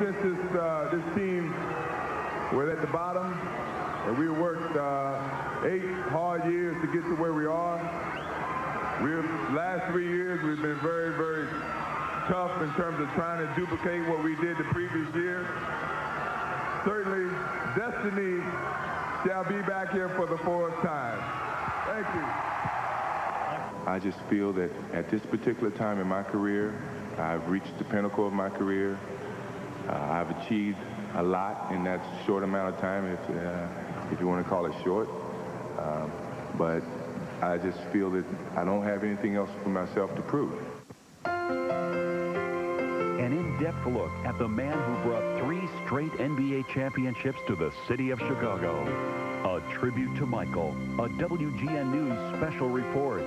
since this team was at the bottom, and we worked 8 hard years to get to where we are. Last 3 years, we've been very, very tough in terms of trying to duplicate what we did the previous year. Certainly, destiny shall be back here for the 4th time. Thank you. I just feel that at this particular time in my career, I've reached the pinnacle of my career. I've achieved a lot in that short amount of time, if you want to call it short. But I just feel that I don't have anything else for myself to prove. An in-depth look at the man who brought 3 straight NBA championships to the city of Chicago. A tribute to Michael, a WGN News special report.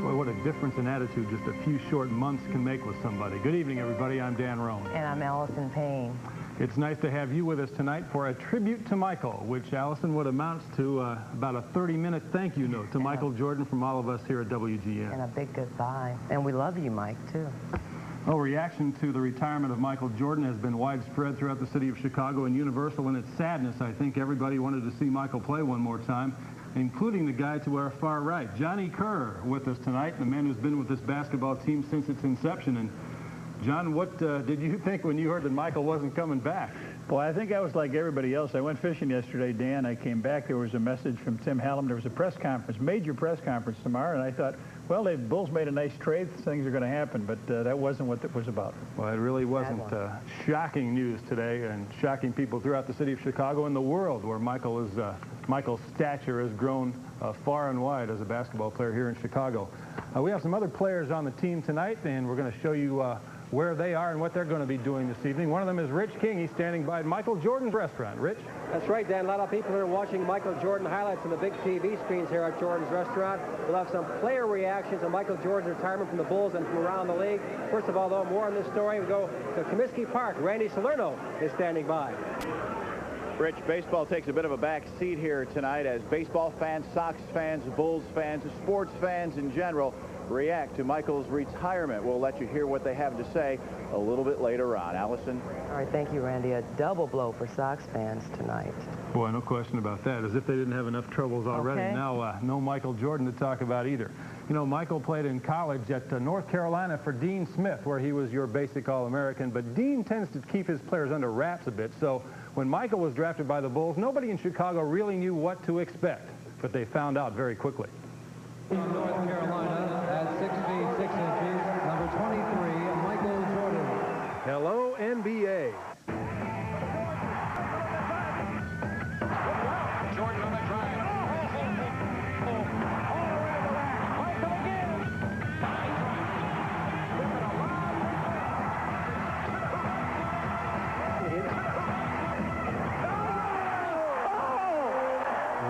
Boy, what a difference in attitude just a few short months can make with somebody. Good evening, everybody. I'm Dan Roan. And I'm Allison Payne. It's nice to have you with us tonight for a tribute to Michael, which, Allison, what amounts to about a 30-minute thank you note to Michael Jordan from all of us here at WGN. And a big goodbye. And we love you, Mike, too. Well, reaction to the retirement of Michael Jordan has been widespread throughout the city of Chicago and universal in its sadness. I think everybody wanted to see Michael play one more time, including the guy to our far right, Johnny Kerr, with us tonight, the man who's been with this basketball team since its inception. And John, what did you think when you heard that Michael wasn't coming back? Well, I think I was like everybody else. I went fishing yesterday, Dan. I came back. There was a message from Tim Hallam. There was a press conference, major press conference tomorrow, and I thought, well, the Bulls made a nice trade. Things are going to happen, but that wasn't what it was about. Well, it really wasn't shocking news today, and shocking people throughout the city of Chicago and the world, where Michael's stature has grown far and wide as a basketball player here in Chicago. We have some other players on the team tonight, and we're going to show you where they are and what they're going to be doing this evening. One of them is Rich King. He's standing by Michael Jordan's restaurant. Rich? That's right, Dan. A lot of people are watching Michael Jordan highlights on the big TV screens here at Jordan's restaurant. We'll have some player reactions on Michael Jordan's retirement from the Bulls and from around the league. First of all, though, more on this story. We go to Comiskey Park. Randy Salerno is standing by. Rich, baseball takes a bit of a back seat here tonight as baseball fans, Sox fans, Bulls fans, sports fans in general react to Michael's retirement. We'll let you hear what they have to say a little bit later on. Allison? All right, thank you, Randy. A double blow for Sox fans tonight. Boy, no question about that. As if they didn't have enough troubles already. Okay. Now, no Michael Jordan to talk about either. You know, Michael played in college at North Carolina for Dean Smith, where he was your basic All-American. But Dean tends to keep his players under wraps a bit. So when Michael was drafted by the Bulls, nobody in Chicago really knew what to expect. But they found out very quickly. North Carolina at 6 feet 6 inches, number 23, Michael Jordan. Hello, NBA. Jordan on the drive. Michael again.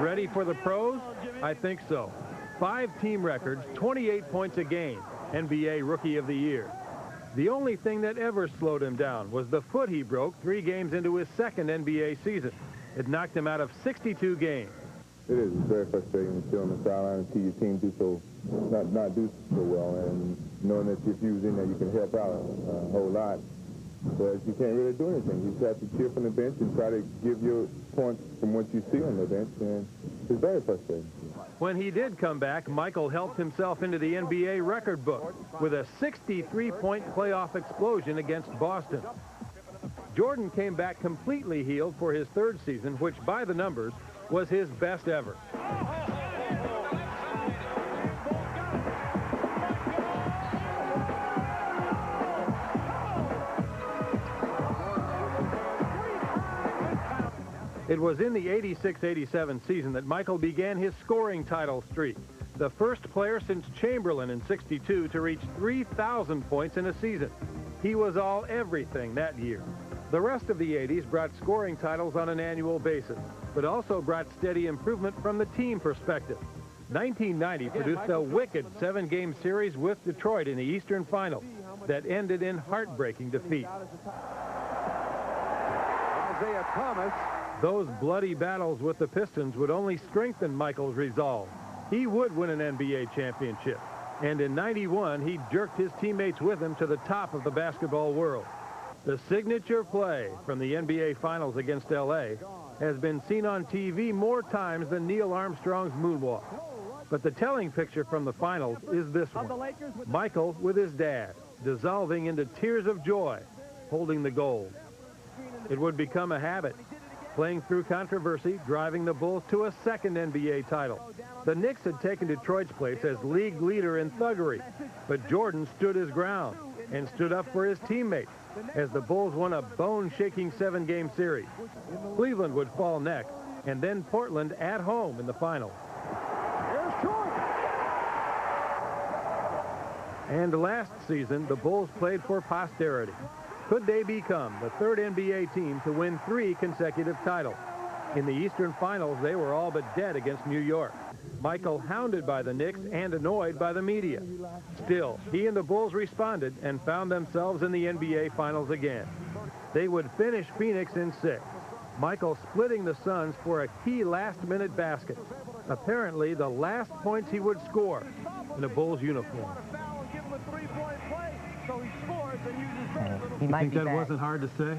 Ready for the pros? I think so. 5 team records, 28 points a game, NBA Rookie of the Year. The only thing that ever slowed him down was the foot he broke 3 games into his second NBA season. It knocked him out of 62 games. It is very frustrating to sit on the sideline and see your team not do so well, and knowing that if you was in there, you can help out a whole lot. But you can't really do anything. You just have to cheer from the bench and try to give your points from what you see on the bench, and it's very frustrating. When he did come back, Michael helped himself into the NBA record book with a 63-point playoff explosion against Boston. Jordan came back completely healed for his 3rd season, which by the numbers was his best ever. It was in the 86-87 season that Michael began his scoring title streak, the first player since Chamberlain in '62 to reach 3,000 points in a season. He was all everything that year. The rest of the 80s brought scoring titles on an annual basis, but also brought steady improvement from the team perspective. 1990 produced a wicked 7-game series with Detroit in the Eastern Final that ended in heartbreaking defeat. Isaiah Thomas. Those bloody battles with the Pistons would only strengthen Michael's resolve. He would win an NBA championship. And in '91, he jerked his teammates with him to the top of the basketball world. The signature play from the NBA Finals against L.A. has been seen on TV more times than Neil Armstrong's moonwalk. But the telling picture from the finals is this one. Michael with his dad, dissolving into tears of joy, holding the gold. It would become a habit, playing through controversy, driving the Bulls to a second NBA title. The Knicks had taken Detroit's place as league leader in thuggery, but Jordan stood his ground and stood up for his teammates as the Bulls won a bone-shaking 7-game series. Cleveland would fall next, and then Portland at home in the finals. And last season, the Bulls played for posterity. Could they become the third NBA team to win 3 consecutive titles? In the Eastern Finals, they were all but dead against New York. Michael hounded by the Knicks and annoyed by the media. Still, he and the Bulls responded and found themselves in the NBA Finals again. They would finish Phoenix in 6. Michael splitting the Suns for a key last-minute basket. Apparently, the last points he would score in a Bulls uniform. He might think be that back. wasn't hard to say?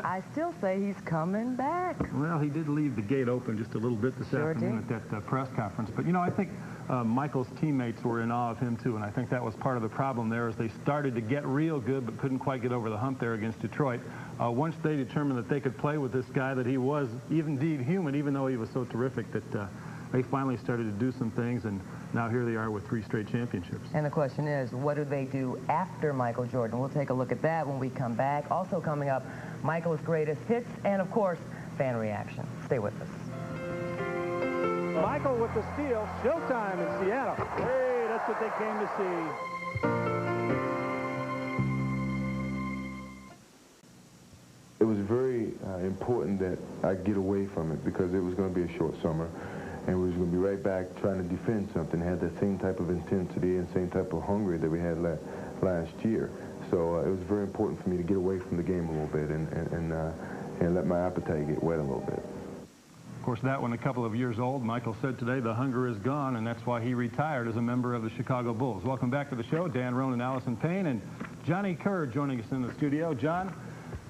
I still say he's coming back. Well, he did leave the gate open just a little bit this afternoon at that press conference. But, you know, I think Michael's teammates were in awe of him, too, and I think that was part of the problem there as they started to get real good but couldn't quite get over the hump there against Detroit. Once they determined that they could play with this guy, that he was indeed human, even though he was so terrific, that they finally started to do some things, and now here they are with 3 straight championships. And the question is, what do they do after Michael Jordan? We'll take a look at that when we come back. Also coming up, Michael's greatest hits and, of course, fan reaction. Stay with us. Michael with the steal. Showtime in Seattle. Hey, that's what they came to see. It was very important that I get away from it because it was going to be a short summer. And we was going to be right back trying to defend something, had that same type of intensity and same type of hunger that we had last year. So it was very important for me to get away from the game a little bit and let my appetite get wet a little bit. Of course, that one a couple of years old. Michael said today the hunger is gone, and that's why he retired as a member of the Chicago Bulls. Welcome back to the show. Dan Ronan, Allison Payne, and Johnny Kerr joining us in the studio. John,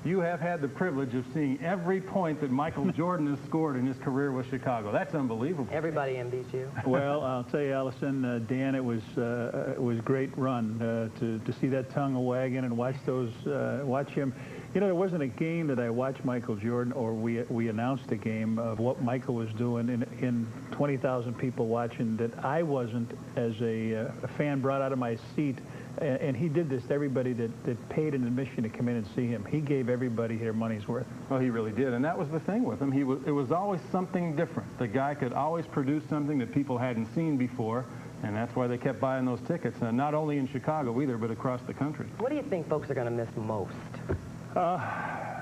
you have had the privilege of seeing every point that Michael Jordan has scored in his career with Chicago. That's unbelievable. Everybody envies you. Well, I'll tell you, Allison, Dan, it was a great run to see that tongue wagging and watch him. You know, there wasn't a game that I watched Michael Jordan or we announced a game of what Michael was doing in 20,000 people watching that I wasn't, as a fan, brought out of my seat. And he did this to everybody that paid an admission to come in and see him. He gave everybody their money's worth. Well, he really did, and that was the thing with him. It was always something different. The guy could always produce something that people hadn't seen before, and that's why they kept buying those tickets, not only in Chicago either, but across the country. What do you think folks are going to miss most?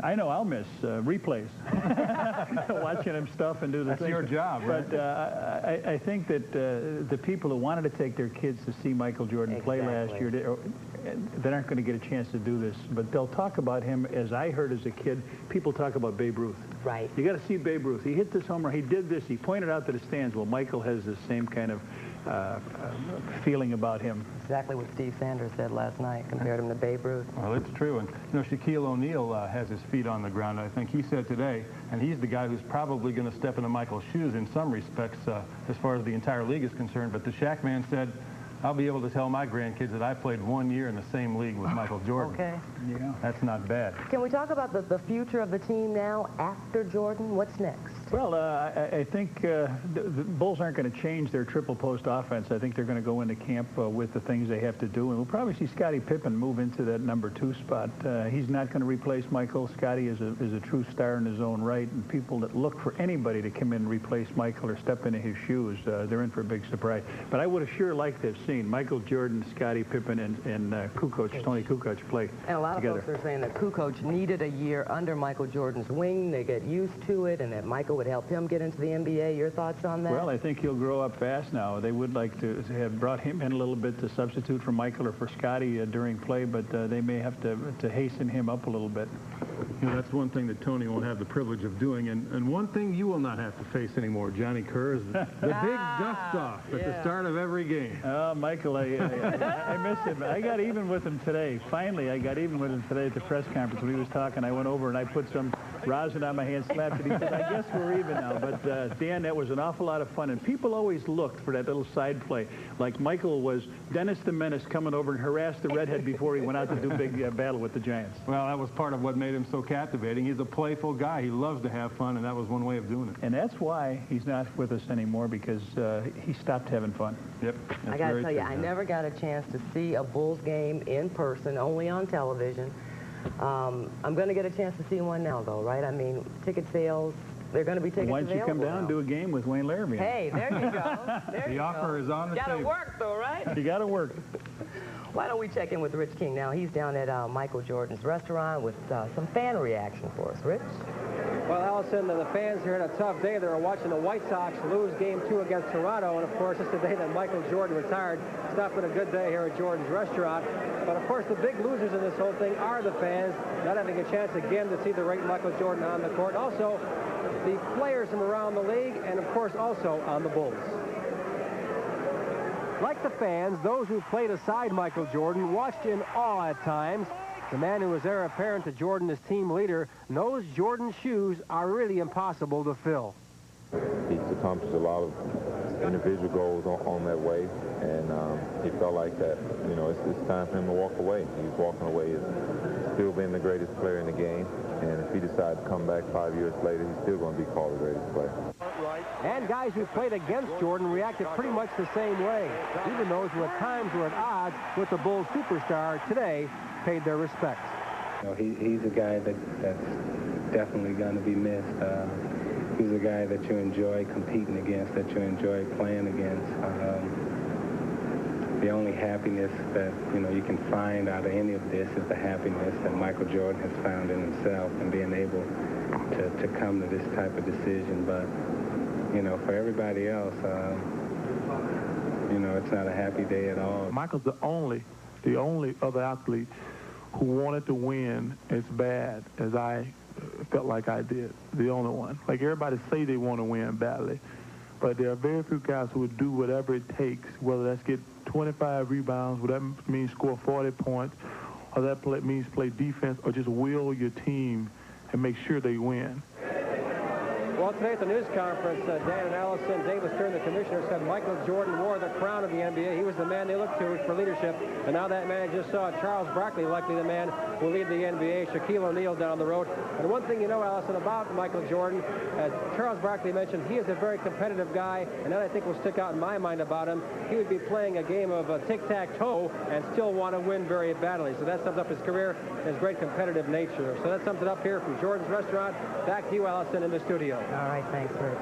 I know I'll miss replays. Watching him stuff and do the things. That's your job, right? But I think that the people who wanted to take their kids to see Michael Jordan play last year, they aren't going to get a chance to do this. But they'll talk about him, as I heard as a kid, people talk about Babe Ruth. Right. You got to see Babe Ruth. He hit this homer. He did this. He pointed out to the stands. Well, Michael has the same kind of feeling about him. Exactly what Steve Sanders said last night, compared him to Babe Ruth. Well, it's true. And, you know, Shaquille O'Neal has his feet on the ground, I think. He said today, and he's the guy who's probably going to step into Michael's shoes in some respects as far as the entire league is concerned. But the Shaq man said, I'll be able to tell my grandkids that I played 1 year in the same league with Michael Jordan. Okay. Yeah. That's not bad. Can we talk about the future of the team now after Jordan? What's next? Well, I think the Bulls aren't going to change their triple post offense. I think they're going to go into camp with the things they have to do. And we'll probably see Scottie Pippen move into that #2 spot. He's not going to replace Michael. Scottie is a true star in his own right. And people that look for anybody to come in and replace Michael or step into his shoes, they're in for a big surprise. But I would have sure liked to have seen Michael Jordan, Scottie Pippen, and Kukoc, Tony Kukoc play And a lot together. of folks are saying that Kukoc needed a year under Michael Jordan's wing to get used to it, and that Michael would help him get into the NBA. Your thoughts on that? Well, I think he'll grow up fast now. They would like to have brought him in a little bit to substitute for Michael or for Scottie during play, but they may have to hasten him up a little bit. You know, that's one thing that Tony won't have the privilege of doing. And one thing you will not have to face anymore, Johnny Kerr, is the big dust-off at the start of every game. Oh, Michael, I miss him. I got even with him today. Finally, I got even with him today at the press conference when he was talking. I went over and I put some rosin on my hand, slapped it. He said, I guess we're even now. But, Dan, that was an awful lot of fun. And people always looked for that little side play. Like Michael was Dennis the Menace coming over and harassed the redhead before he went out to do big battle with the Giants. Well, that was part of what made him so captivating. He's a playful guy. He loves to have fun, and that was one way of doing it. And that's why he's not with us anymore, because he stopped having fun. Yep. I got to tell you, I never got a chance to see a Bulls game in person, only on television. I'm going to get a chance to see one now, though, right? I mean, ticket sales, they're going to be tickets Why don't you come down now. and do a game with Wayne Larrabee? Hey, there you go. There the offer is on the table. Got to work, though, right? You got to work. Why don't we check in with Rich King now? He's down at Michael Jordan's restaurant with some fan reaction for us. Rich? Well, Allison, the fans here had a tough day. They were watching the White Sox lose Game 2 against Toronto, and of course, it's the day that Michael Jordan retired. It's not been a good day here at Jordan's restaurant. But of course, the big losers in this whole thing are the fans, not having a chance again to see the great Michael Jordan on the court. Also, the players from around the league, and of course, also on the Bulls. Like the fans, those who played aside Michael Jordan watched in awe at times. The man who was heir apparent to Jordan as team leader knows Jordan's shoes are really impossible to fill. He's accomplished a lot of individual goals on that way, and he felt like that, you know, it's time for him to walk away. He's walking away as still being the greatest player in the game, and if he decides to come back 5 years later, he's still going to be called the greatest player. And guys who played against Jordan reacted pretty much the same way. Even those who at times were at odds with the Bulls superstar today paid their respects. You know, he's a guy that's definitely going to be missed. He's a guy that you enjoy competing against, that you enjoy playing against. The only happiness that, you know, you can find out of any of this is the happiness that Michael Jordan has found in himself and being able to come to this type of decision. But, you know, for everybody else, you know, it's not a happy day at all. Michael's the only other athlete who wanted to win as bad as I felt like I did. The only one. Like, everybody say they want to win badly, but there are very few guys who would do whatever it takes, whether that's get 25 rebounds, whether that means score 40 points, or that means play defense, or just will your team and make sure they win. Well, today at the news conference, Dan and Allison, David Stern, the commissioner, said Michael Jordan wore the crown of the NBA. He was the man they looked to for leadership. And now that man just saw Charles Barkley, likely the man who will lead the NBA, Shaquille O'Neal down the road. And one thing you know, Allison, about Michael Jordan, as Charles Barkley mentioned, he is a very competitive guy. And that, I think, will stick out in my mind about him. He would be playing a game of tic-tac-toe and still want to win very badly. So that sums up his career, his great competitive nature. So that sums it up here from Jordan's restaurant. Back to you, Allison, in the studio. All right, thanks, Rich.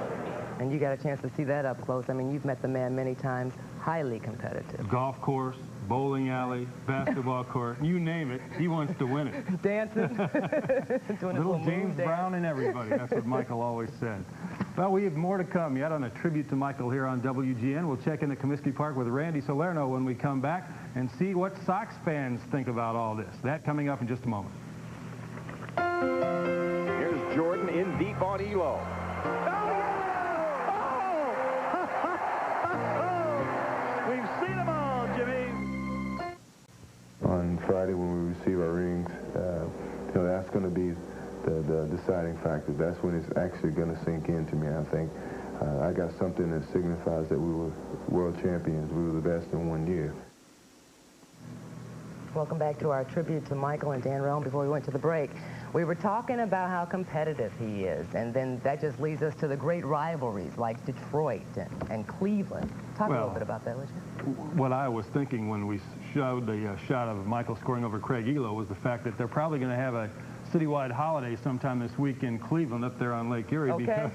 And you got a chance to see that up close. I mean, you've met the man many times, highly competitive. Golf course, bowling alley, basketball court, you name it, he wants to win it. Dancing. Doing Little James Brown and everybody. That's what Michael always said. Well, we have more to come yet on a tribute to Michael here on WGN. We'll check into Comiskey Park with Randy Salerno when we come back and see what Sox fans think about all this. That coming up in just a moment. Here's Jordan in deep on Elo. We've seen them all, Jimmy. On Friday when we receive our rings, you know, that's going to be the deciding factor. That's when it's actually going to sink into me, I think. I got something that signifies that we were world champions. We were the best in 1 year. Welcome back to our tribute to Michael and Dan Rome. Before we went to the break, we were talking about how competitive he is, and then that just leads us to the great rivalries like Detroit and Cleveland. Talk a little bit about that, would you? What I was thinking when we showed the shot of Michael scoring over Craig Elo was the fact that they're probably going to have a citywide holiday sometime this week in Cleveland up there on Lake Erie, because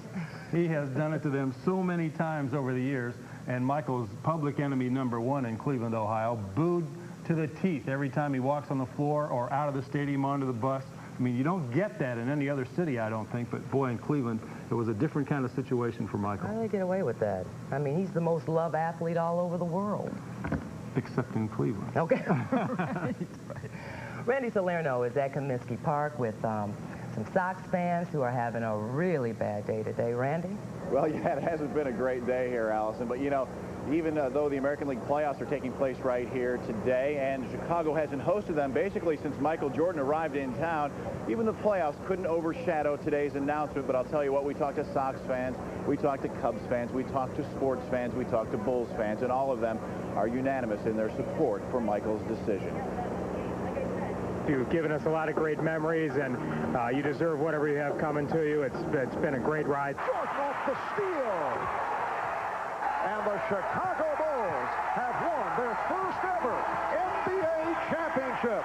he has done it to them so many times over the years, and Michael's public enemy #1 in Cleveland, Ohio, booed to the teeth every time he walks on the floor or out of the stadium onto the bus. I mean, you don't get that in any other city, I don't think, but boy, in Cleveland, it was a different kind of situation for Michael. How do they get away with that? I mean, he's the most loved athlete all over the world. Except in Cleveland. Okay. Right. Randy Salerno is at Comiskey Park with some Sox fans who are having a really bad day today. Randy? Well, yeah, it hasn't been a great day here, Allison. But, you know, even though the American League playoffs are taking place right here today, and Chicago hasn't hosted them basically since Michael Jordan arrived in town, even the playoffs couldn't overshadow today's announcement. But I'll tell you what, we talked to Sox fans, we talked to Cubs fans, we talked to sports fans, we talked to Bulls fans, and all of them are unanimous in their support for Michael's decision. You've given us a lot of great memories, and you deserve whatever you have coming to you. It's been a great ride. Jordan off the steal. And the Chicago Bulls have won their first ever NBA championship.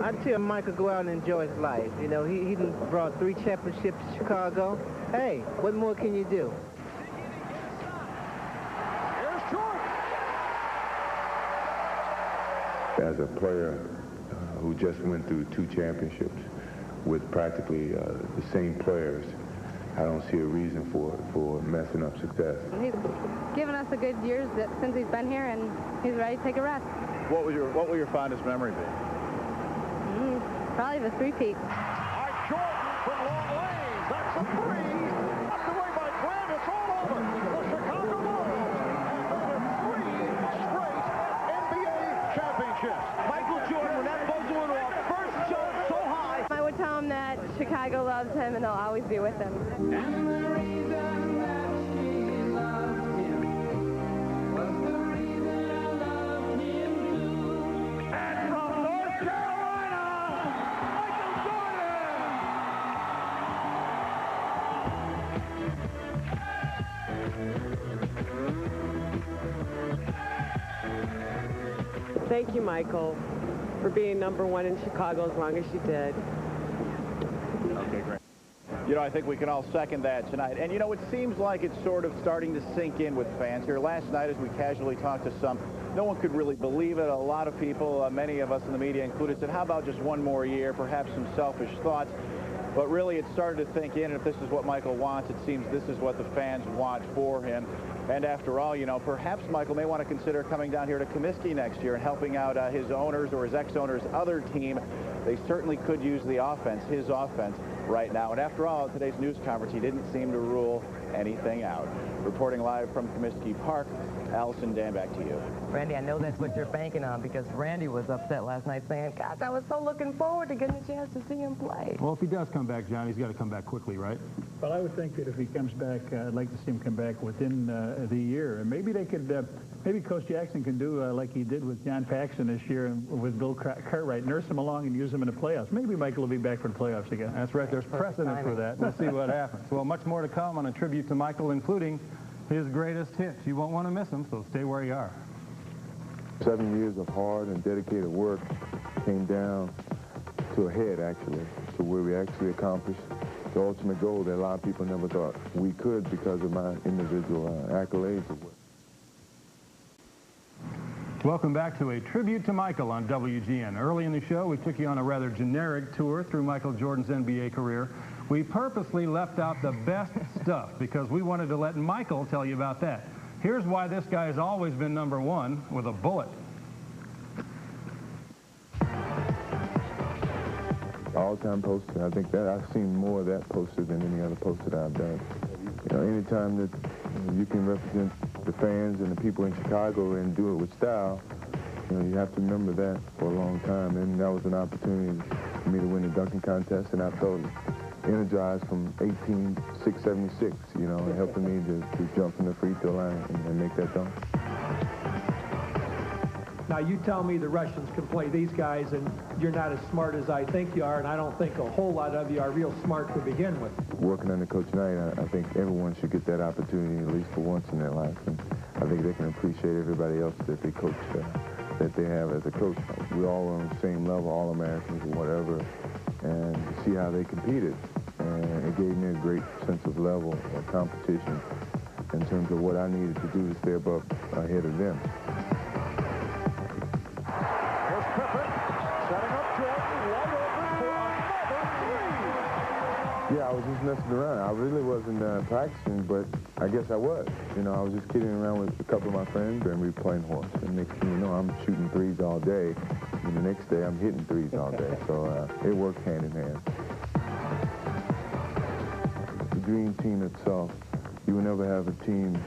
I'd tell Michael go out and enjoy his life. You know, he brought 3 championships to Chicago. Hey, what more can you do? Here's Jordan. As a player who just went through 2 championships with practically the same players, I don't see a reason for messing up success. He's given us a good years since he's been here, and he's ready to take a rest. What will your fondest memory be? Probably the 3-peat. Jordan from long range. That's a 3. Knocked away by Grant. It's all over. The Chicago Bulls have won 3 straight NBA championships. Michael Jordan, when that buzzer went off, first shot so high. I would tell him that Chicago loves him, and they'll always be with him. And the reason that she loved him was the reason I loved him too. And from North Carolina, Michael Jordan! Thank you, Michael, for being #1 in Chicago as long as you did. Okay, great. You know, I think we can all second that tonight. And, you know, it seems like it's sort of starting to sink in with fans here. Last night, as we casually talked to some, no one could really believe it. A lot of people, many of us in the media included, said, how about just one more year, perhaps some selfish thoughts. But really, it started to sink in, and if this is what Michael wants, it seems this is what the fans want for him. And after all, you know, perhaps Michael may want to consider coming down here to Comiskey next year and helping out his owners or his ex-owners' other team. They certainly could use the offense, his offense, right now. And after all, at today's news conference, he didn't seem to rule anything out. Reporting live from Comiskey Park, Allison, Dan, back to you. Randy, I know that's what you're banking on, because Randy was upset last night saying, gosh, I was so looking forward to getting a chance to see him play. Well, if he does come back, John, he's got to come back quickly, right? Well, I would think that if he comes back, I'd like to see him come back within the year. And maybe they could, maybe Coach Jackson can do like he did with John Paxson this year and with Bill Cartwright, nurse him along and use him in the playoffs. Maybe Michael will be back for the playoffs again. That's right. There's precedent for that. Let's see what happens. Well, much more to come on a tribute to Michael, including his greatest hits. You won't want to miss them, so stay where you are. 7 years of hard and dedicated work came down to a head, actually, to where we actually accomplished the ultimate goal that a lot of people never thought we could because of my individual accolades. Welcome back to a tribute to Michael on WGN. Early in the show, we took you on a rather generic tour through Michael Jordan's NBA career. We purposely left out the best stuff because we wanted to let Michael tell you about that. Here's why this guy has always been #1 with a bullet. All-time poster. I think that I've seen more of that poster than any other poster that I've done. You know, anytime that you can represent the fans and the people in Chicago and do it with style, you know, you have to remember that for a long time. And that was an opportunity for me to win the dunking contest, and I felt energized from 18,676, you know, and helping me to jump from the free throw line and make that dunk. Now, you tell me the Russians can play these guys, and you're not as smart as I think you are, and I don't think a whole lot of you are real smart to begin with. Working under Coach Knight, I think everyone should get that opportunity at least for once in their life, and I think they can appreciate everybody else that they coach, that they have as a coach. We all were on the same level, all Americans or whatever, and to see how they competed, and it gave me a great sense of level of competition in terms of what I needed to do to stay above ahead of them. Yeah, I was just messing around. I really wasn't practicing, but I guess I was. You know, I was just kidding around with a couple of my friends, and we were playing horse. And next thing you know, I'm shooting threes all day, and the next day I'm hitting threes all day. So it worked hand in hand. dream team itself. You will never have a team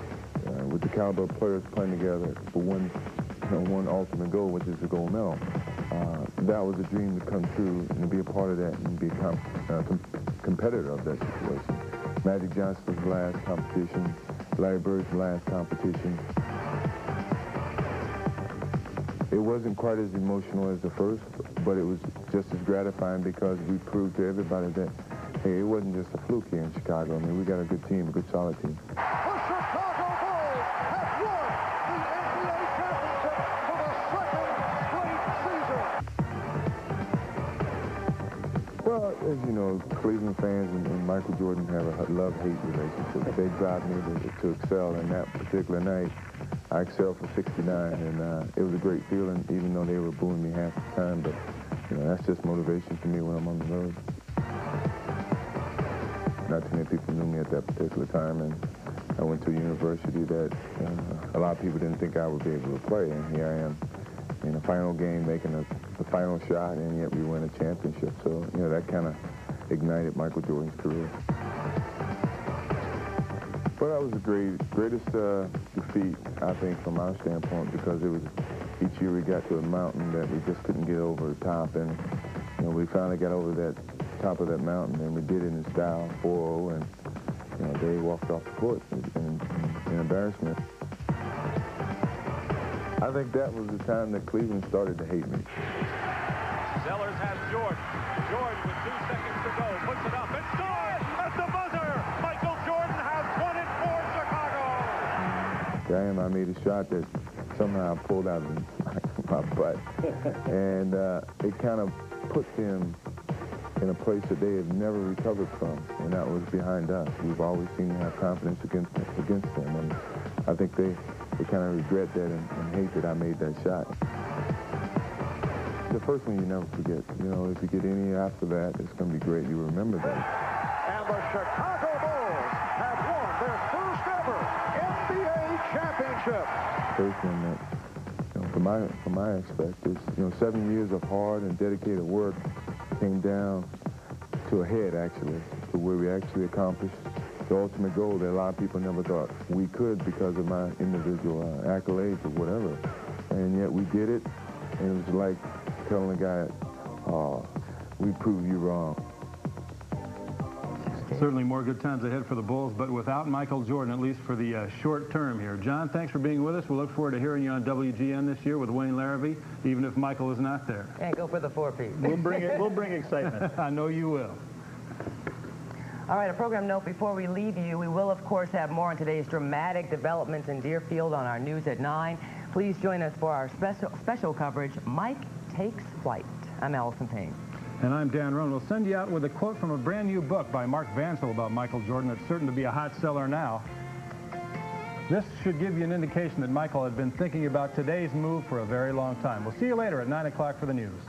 with the caliber of players playing together for one ultimate goal, which is the gold medal. That was a dream to come true, and to be a part of that and be a competitor of that situation. Magic Johnson's last competition, Larry Bird's last competition. It wasn't quite as emotional as the first, but it was just as gratifying because we proved to everybody that, hey, it wasn't just a fluke here in Chicago. I mean, we got a good team, a good solid team. The Chicago Bulls have won the NBA championship for the second straight season. Well, as you know, Cleveland fans and Michael Jordan have a love-hate relationship. They drive me to excel, and that particular night, I excelled for 69, and it was a great feeling, even though they were booing me half the time. But, you know, that's just motivation for me when I'm on the road. Not too many people knew me at that particular time, and I went to a university that a lot of people didn't think I would be able to play, and here I am in the final game making the final shot, and yet we win a championship. So, you know, that kind of ignited Michael Jordan's career. But that was the greatest defeat, I think, from our standpoint, because it was each year we got to a mountain that we just couldn't get over the top, and you know, we finally got over that top of that mountain, and we did it in style, 4-0, and you know, they walked off the court in embarrassment. I think that was the time that Cleveland started to hate me. Sellers has Jordan. Jordan with 2 seconds to go, puts it up and scores at the buzzer. Michael Jordan has won it for Chicago. I made a shot that somehow pulled out of my butt, and it kind of put them in a place that they had never recovered from, and that was behind us. We've always seemed to have confidence against them, and I think they kind of regret that and hate that I made that shot. The first one you never forget. You know, if you get any after that, it's going to be great. You remember that. And the Chicago Bulls have won their first ever NBA championship. First one that, you know, from my aspect, is, you know, 7 years of hard and dedicated work came down to a head, actually, to where we actually accomplished the ultimate goal that a lot of people never thought we could because of my individual accolades or whatever. And yet we did it, and it was like telling a guy, we proved you wrong. Certainly more good times ahead for the Bulls, but without Michael Jordan, at least for the short term here. John, thanks for being with us. We'll look forward to hearing you on WGN this year with Wayne Larrabee, even if Michael is not there. And go for the 4-piece. We'll bring excitement. I know you will. All right, a program note before we leave you. We will, of course, have more on today's dramatic developments in Deerfield on our news at 9. Please join us for our special coverage, Mike Takes Flight. I'm Allison Payne. And I'm Dan Roan. We'll send you out with a quote from a brand new book by Mark Vansel about Michael Jordan that's certain to be a hot seller now. This should give you an indication that Michael had been thinking about today's move for a very long time. We'll see you later at 9 o'clock for the news.